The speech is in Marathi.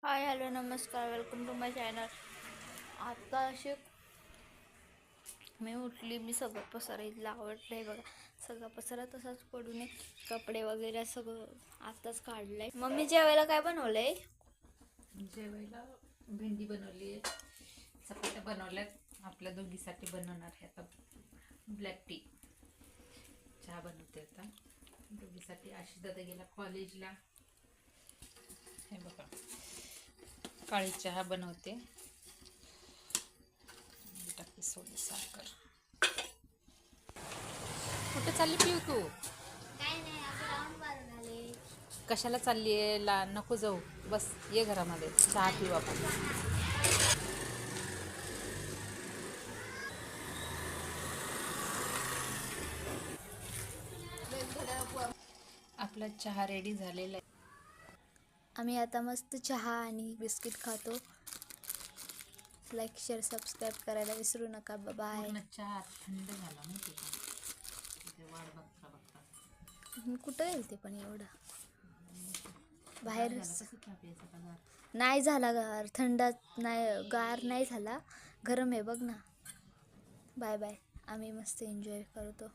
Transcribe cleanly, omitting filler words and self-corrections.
हाय हॅलो नमस्कार, वेलकम टू माय चॅनल. आता असे मी उठली, मी सगळं पसारा इथला आवडलं आहे बघा. सगळा पसारा तसाच पडू नये, कपडे वगैरे सगळं आताच काढलंय. मम्मी जेवायला काय बनवलंय? जेवायला भेंडी बनवली आहे, चपात्या बनवल्यात. आपल्या दोघीसाठी बनवणार आहे आता ब्लॅक टी. चहा बनवते आता दोघीसाठी. आशिष दादा गेला कॉलेजला. हे बघा, काळी चहा बनवते, टाकते सोडी साखर. कुठे चालली पिऊ तू? काय नाही, आता राऊंड मारून आले. कशाला चालली आहे? नको जाऊ, बस ये घरामध्ये, चहा पिऊ आपण. आपला चहा रेडी झालेला आहे. आम्ही आता मस्त चहा आणि बिस्किट खातो. लाईक शेअर सबस्क्राईब करायला विसरू नका. बाय. पूर्ण चहा थंड झाला माहिती का? तिथे वाट बघता बघता कुठं गेलते पण एवढं बाहेर चहा प्यायचा का गार? नाही झाला गार, थंड नाही, गार नाही झाला, गरम आहे बघ ना. Bye bye. आम्ही मस्त एन्जॉय करतो.